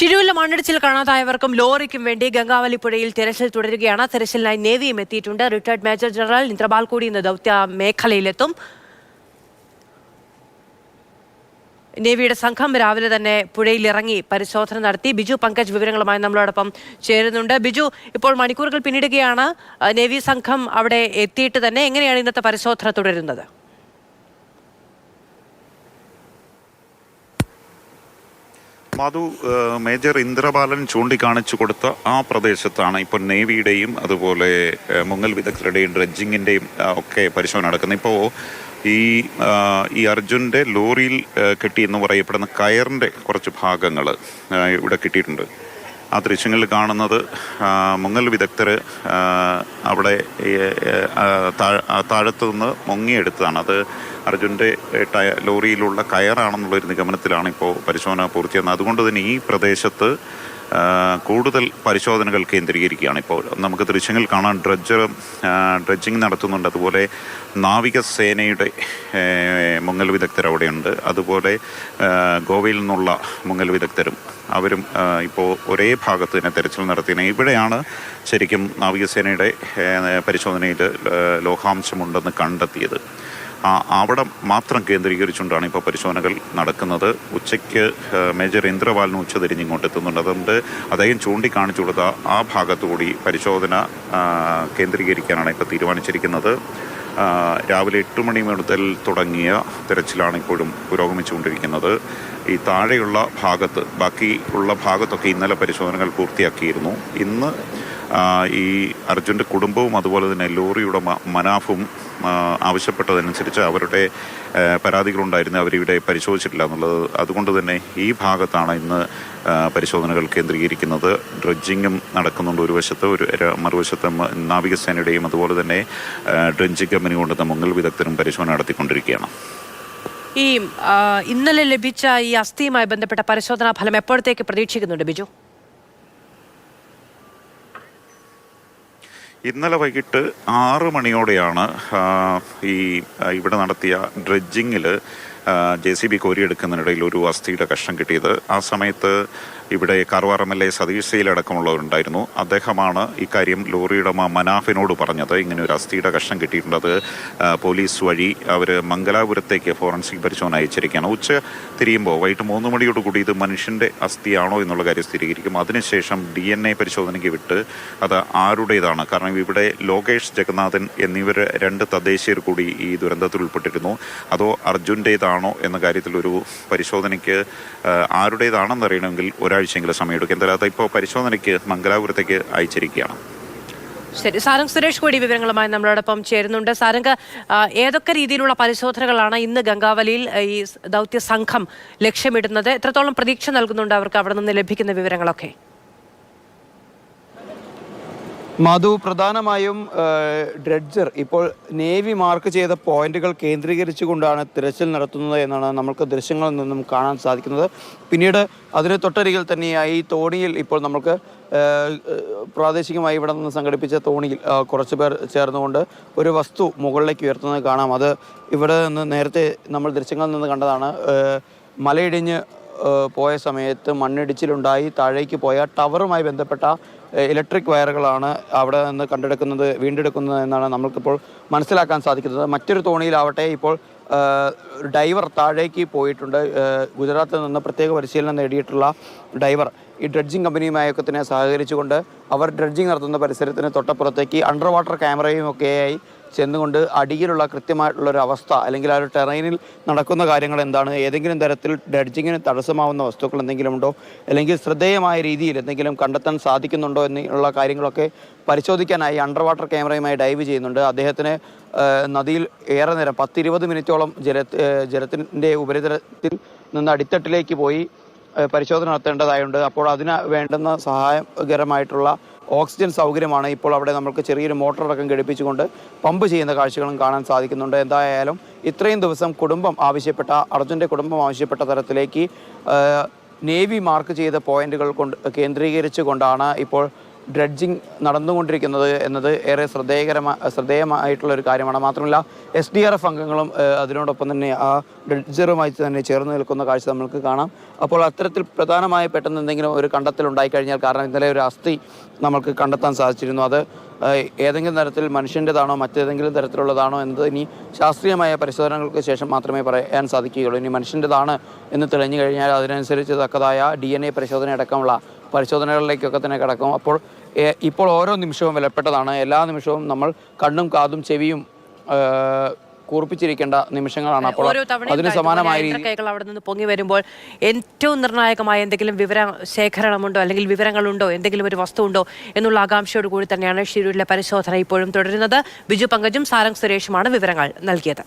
ഷിരൂരിലെ മണ്ണിടിച്ചിൽ കാണാതായവർക്കും ലോറിക്കും വേണ്ടി ഗംഗാവലി പുഴയിൽ തെരച്ചിൽ തുടരുകയാണ്. തെരച്ചിലിനായി നേവിയും എത്തിയിട്ടുണ്ട്. റിട്ടയർഡ് മേജർ ജനറൽ ഇന്ദ്രപാൽ കൂടി ഇന്ന് ദൗത്യ മേഖലയിലെത്തും. നേവിയുടെ സംഘം രാവിലെ തന്നെ പുഴയിൽ ഇറങ്ങി പരിശോധന നടത്തി. ബിജു പങ്കജ് വിവരങ്ങളുമായി നമ്മളോടൊപ്പം ചേരുന്നുണ്ട്. ബിജു, ഇപ്പോൾ മണിക്കൂറുകൾ പിന്നിടുകയാണ്. നേവി സംഘം അവിടെ എത്തിയിട്ട് തന്നെ എങ്ങനെയാണ് ഇന്നത്തെ പരിശോധന തുടരുന്നത്? മധു, മേജർ ഇന്ദ്രപാലൻ ചൂണ്ടിക്കാണിച്ചു കൊടുത്ത ആ പ്രദേശത്താണ് ഇപ്പോൾ നേവിയുടെയും അതുപോലെ മുങ്ങൽ വിദഗ്ധരുടെയും ഡ്രഡ്ജിങ്ങിൻ്റെയും ഒക്കെ പരിശോധന നടക്കുന്നത്. ഇപ്പോൾ ഈ അർജുൻ്റെ ലോറിയിൽ കെട്ടിയെന്ന് പറയപ്പെടുന്ന കയറിൻ്റെ കുറച്ച് ഭാഗങ്ങൾ ഇവിടെ കിട്ടിയിട്ടുണ്ട്. ആ ദൃശ്യങ്ങളിൽ കാണുന്നത് മുങ്ങൽ വിദഗ്ധർ അവിടെ താഴത്തു നിന്ന് മുങ്ങിയെടുത്തതാണ്. അത് അർജുൻ്റെ ലോറിയിലുള്ള കയറാണെന്നുള്ളൊരു നിഗമനത്തിലാണ് ഇപ്പോൾ പരിശോധന പൂർത്തിയാകുന്നത്. അതുകൊണ്ട് തന്നെ ഈ പ്രദേശത്ത് കൂടുതൽ പരിശോധനകൾ കേന്ദ്രീകരിക്കുകയാണ്. ഇപ്പോൾ നമുക്ക് ദൃശ്യങ്ങൾ കാണാൻ ഡ്രഡ്ജിങ് നടത്തുന്നുണ്ട്. അതുപോലെ നാവികസേനയുടെ മുങ്ങൽ വിദഗ്ധർ അവിടെയുണ്ട്. അതുപോലെ ഗോവയിൽ നിന്നുള്ള മുങ്ങൽ വിദഗ്ധരും അവരും ഇപ്പോൾ ഒരേ ഭാഗത്ത് തന്നെ തെരച്ചിൽ നടത്തിയത്. ഇവിടെയാണ് ശരിക്കും നാവികസേനയുടെ പരിശോധനയിൽ ലോഹാംശമുണ്ടെന്ന് കണ്ടെത്തിയത്. അവിടെ മാത്രം കേന്ദ്രീകരിച്ചുകൊണ്ടാണ് ഇപ്പോൾ പരിശോധനകൾ നടക്കുന്നത്. ഉച്ചയ്ക്ക് മേജർ ഇന്ദ്രപാലിന് ഉച്ചതിരിഞ്ഞ് ഇങ്ങോട്ട് എത്തുന്നുണ്ട്. അതുകൊണ്ട് അദ്ദേഹം ചൂണ്ടിക്കാണിച്ചു കൊടുത്ത ആ ഭാഗത്തുകൂടി പരിശോധന കേന്ദ്രീകരിക്കാനാണ് ഇപ്പോൾ തീരുമാനിച്ചിരിക്കുന്നത്. രാവിലെ 8 മണി മുതൽ തുടങ്ങിയ തിരച്ചിലാണ് ഇപ്പോഴും പുരോഗമിച്ചുകൊണ്ടിരിക്കുന്നത്. ഈ താഴെയുള്ള ഭാഗത്ത്, ബാക്കി ഉള്ള ഭാഗത്തൊക്കെ ഇന്നലെ പരിശോധനകൾ പൂർത്തിയാക്കിയിരുന്നു. ഇന്ന് ഈ അർജുൻ്റെ കുടുംബവും അതുപോലെ തന്നെ ലോറിയുടെ മനാഫും ആവശ്യപ്പെട്ടതനുസരിച്ച് അവരുടെ പരാതികളുണ്ടായിരുന്നു, അവരിവിടെ പരിശോധിച്ചിട്ടില്ല എന്നുള്ളത്. അതുകൊണ്ട് തന്നെ ഈ ഭാഗത്താണ് ഇന്ന് പരിശോധനകൾ കേന്ദ്രീകരിക്കുന്നത്. ഡ്രഡ്ജിങ്ങും നടക്കുന്നുണ്ട് ഒരു വശത്ത്, മറുവശത്ത് നാവികസേനയുടെയും അതുപോലെ തന്നെ ഡ്രഡ്ജിങ് കമ്പനി കൊണ്ടുവന്ന മുങ്ങൽ വിദഗ്ധരും പരിശോധന നടത്തിക്കൊണ്ടിരിക്കുകയാണ്. ഈ ഇന്നലെ ലഭിച്ച ഈ അസ്ഥിയുമായി ബന്ധപ്പെട്ട പരിശോധനാ ഫലം എപ്പോഴത്തേക്ക് പ്രതീക്ഷിക്കുന്നുണ്ട് ബിജു? ഇന്നലെ വൈകിട്ട് 6 മണിയോടെയാണ് ഇവിടെ നടത്തിയ ഡ്രഡ്ജിങ്ങിൽ JCB കോരിയെടുക്കുന്നതിനിടയിൽ ഒരു അസ്ഥിയുടെ കഷ്ണം കിട്ടിയത്. ആ സമയത്ത് ഇവിടെ കാർവാർ MLA സതീഷ് സെയിൽ അടക്കമുള്ളവരുണ്ടായിരുന്നു. അദ്ദേഹമാണ് ഇക്കാര്യം ലോറിയുടെ മനാഫിനോട് പറഞ്ഞത്. ഇങ്ങനെ ഒരു അസ്ഥിയുടെ കഷ്ണം കിട്ടിയിട്ടുണ്ട്. അത് പോലീസ് വഴി അവർ മംഗലാപുരത്തേക്ക് ഫോറൻസിക് പരിശോധന അയച്ചിരിക്കുകയാണ്. ഉച്ച തിരിയുമ്പോൾ വൈകിട്ട് 3 മണിയോടുകൂടി ഇത് മനുഷ്യൻ്റെ അസ്ഥിയാണോ എന്നുള്ള കാര്യം സ്ഥിരീകരിക്കും. അതിനുശേഷം DNA പരിശോധനയ്ക്ക് വിട്ട് അത് ആരുടേതാണ്, കാരണം ഇവിടെ ലോകേഷ് ജഗന്നാഥൻ എന്നിവർ 2 തദ്ദേശീയർ കൂടി ഈ ദുരന്തത്തിൽ ഉൾപ്പെട്ടിരുന്നു. അതോ അർജുൻ്റേതാണോ എന്ന കാര്യത്തിൽ ഒരു പരിശോധനയ്ക്ക് ആരുടേതാണെന്ന് അറിയണമെങ്കിൽ ഒരാഴ്ചയെങ്കിലും സമയമെടുക്കും. എന്തായാലും ഇപ്പോൾ പരിശോധനയ്ക്ക് മംഗലാപുരത്തേക്ക് അയച്ചിരിക്കുകയാണ്. ശരി, സാരംഗ് സുരേഷ് കൂടി വിവരങ്ങളുമായി നമ്മളോടൊപ്പം ചേരുന്നുണ്ട്. സാരംഗ്, ഏതൊക്കെ രീതിയിലുള്ള പരിശോധനകളാണ് ഇന്ന് ഗംഗാവലിയിൽ ഈ ദൗത്യ സംഘം ലക്ഷ്യമിടുന്നത്? എത്രത്തോളം പ്രതീക്ഷ നൽകുന്നുണ്ട് അവർക്ക് അവിടെ നിന്ന് ലഭിക്കുന്ന വിവരങ്ങളൊക്കെ? മധു, പ്രധാനമായും ഡ്രഡ്ജർ ഇപ്പോൾ നേവി മാർക്ക് ചെയ്ത പോയിന്റുകൾ കേന്ദ്രീകരിച്ചുകൊണ്ടാണ് തിരച്ചിൽ നടത്തുന്നത് എന്നാണ് നമുക്ക് ദൃശ്യങ്ങളിൽ നിന്നും കാണാൻ സാധിക്കുന്നത്. പിന്നീട് അതിന് തൊട്ടരികിൽ തന്നെയായി തോണിയിൽ ഇപ്പോൾ നമുക്ക് പ്രാദേശികമായി ഇവിടെ നിന്ന് സംഘടിപ്പിച്ച തോണിയിൽ കുറച്ച് പേർ ചേർന്നുകൊണ്ട് ഒരു വസ്തു മുകളിലേക്ക് ഉയർത്തുന്നത് കാണാം. അത് ഇവിടെ നിന്ന് നേരത്തെ നമ്മൾ ദൃശ്യങ്ങളിൽ നിന്ന് കണ്ടതാണ്. മലയിടിഞ്ഞ് പോയ സമയത്ത് മണ്ണിടിച്ചിലുണ്ടായി താഴേക്ക് പോയ ടവറുമായി ബന്ധപ്പെട്ട ഇലക്ട്രിക് വയറുകളാണ് അവിടെ നിന്ന് വീണ്ടെടുക്കുന്നത് എന്നാണ് നമുക്കിപ്പോൾ മനസ്സിലാക്കാൻ സാധിക്കുന്നത്. മറ്റൊരു തോണിയിലാവട്ടെ ഇപ്പോൾ ഡൈവർ താഴേക്ക് പോയിട്ടുണ്ട്. ഗുജറാത്തിൽ നിന്ന് പ്രത്യേക പരിശീലനം നേടിയിട്ടുള്ള ഡൈവർ ഈ ഡ്രഡ്ജിങ് കമ്പനിയുമായൊക്കെ തന്നെ സഹകരിച്ചുകൊണ്ട് അവർ ഡ്രഡ്ജിങ് നടത്തുന്ന പരിസരത്തിന് തൊട്ടപ്പുറത്തേക്ക് അണ്ടർ വാട്ടർ ക്യാമറയും ഒക്കെയായി ചെന്നുകൊണ്ട് അടിയിലുള്ള കൃത്യമായിട്ടുള്ളൊരു അവസ്ഥ, അല്ലെങ്കിൽ ആ ഒരു ടെറൈനിൽ നടക്കുന്ന കാര്യങ്ങൾ എന്താണ്, ഏതെങ്കിലും തരത്തിൽ ഡ്രഡ്ജിങ്ങിന് തടസ്സമാവുന്ന വസ്തുക്കൾ എന്തെങ്കിലും ഉണ്ടോ, അല്ലെങ്കിൽ ശ്രദ്ധേയമായ രീതിയിൽ എന്തെങ്കിലും കണ്ടെത്താൻ സാധിക്കുന്നുണ്ടോ എന്നുള്ള കാര്യങ്ങളൊക്കെ പരിശോധിക്കാനായി അണ്ടർ വാട്ടർ ക്യാമറയുമായി ഡൈവ് ചെയ്യുന്നുണ്ട്. അദ്ദേഹത്തിന് നദിയിൽ ഏറെ നേരം 10-20 മിനിറ്റോളം ജലത്തിൻ്റെ ഉപരിതലത്തിൽ നിന്ന് അടിത്തട്ടിലേക്ക് പോയി പരിശോധന നടത്തേണ്ടതായുണ്ട്. അപ്പോൾ അതിന് വേണ്ടുന്ന സഹായകരമായിട്ടുള്ള ഓക്സിജൻ സൗകര്യമാണ് ഇപ്പോൾ അവിടെ നമുക്ക് ചെറിയൊരു മോട്ടറടക്കം ഘടിപ്പിച്ചുകൊണ്ട് പമ്പ് ചെയ്യുന്ന കാഴ്ചകളും കാണാൻ സാധിക്കുന്നുണ്ട്. എന്തായാലും ഇത്രയും ദിവസം അർജുൻ്റെ കുടുംബം ആവശ്യപ്പെട്ട തരത്തിലേക്ക് നേവി മാർക്ക് ചെയ്ത പോയിന്റുകൾ കേന്ദ്രീകരിച്ചുകൊണ്ടാണ് ഇപ്പോൾ ഡ്രഡ്ജിങ് നടന്നുകൊണ്ടിരിക്കുന്നത് എന്നത് ഏറെ ശ്രദ്ധേയമായിട്ടുള്ള ഒരു കാര്യമാണ്. മാത്രമല്ല SDRF അംഗങ്ങളും അതിനോടൊപ്പം തന്നെ ആ ഡ്രഡ്ജറുമായി തന്നെ ചേർന്ന് നിൽക്കുന്ന കാഴ്ച നമുക്ക് കാണാം. അപ്പോൾ അത്തരത്തിൽ പ്രധാനമായി പെട്ടെന്ന് എന്തെങ്കിലും ഒരു കണ്ടെത്തൽ ഉണ്ടായിക്കഴിഞ്ഞാൽ, കാരണം ഇന്നലെ ഒരു അസ്ഥി നമുക്ക് കണ്ടെത്താൻ സാധിച്ചിരുന്നു, അത് ഏതെങ്കിലും തരത്തിൽ മനുഷ്യൻ്റെതാണോ മറ്റേതെങ്കിലും തരത്തിലുള്ളതാണോ എന്നത് ഇനി ശാസ്ത്രീയമായ പരിശോധനകൾക്ക് ശേഷം മാത്രമേ പറയാൻ സാധിക്കുകയുള്ളൂ. ഇനി മനുഷ്യൻ്റെതാണ് എന്ന് തെളിഞ്ഞു കഴിഞ്ഞാൽ അതിനനുസരിച്ച് തക്കതായ DNA പരിശോധന അടക്കമുള്ള പരിശോധനകളിലേക്കൊക്കെ തന്നെ കിടക്കും. ഇപ്പോൾ ഓരോ നിമിഷവും വിലപ്പെട്ടതാണ്. എല്ലാ നിമിഷവും നമ്മൾ കണ്ണും കാതും ചെവിയും കൂർപ്പിച്ചിരിക്കേണ്ട നിമിഷങ്ങളാണ്. അപ്പോൾ അതിന് സമാനമായ കൈകൾ അവിടെ നിന്ന് പൊങ്ങി വരുമ്പോൾ ഏറ്റവും നിർണായകമായ എന്തെങ്കിലും വിവര ശേഖരണമുണ്ടോ, അല്ലെങ്കിൽ വിവരങ്ങളുണ്ടോ, എന്തെങ്കിലും ഒരു വസ്തു ഉണ്ടോ എന്നുള്ള ആകാംക്ഷയോട് കൂടി തന്നെയാണ് ഷിരൂരിലെ പരിശോധന ഇപ്പോഴും തുടരുന്നത്. ബിജു പങ്കജും സാരംഗ് സുരേഷുമാണ് വിവരങ്ങൾ നൽകിയത്.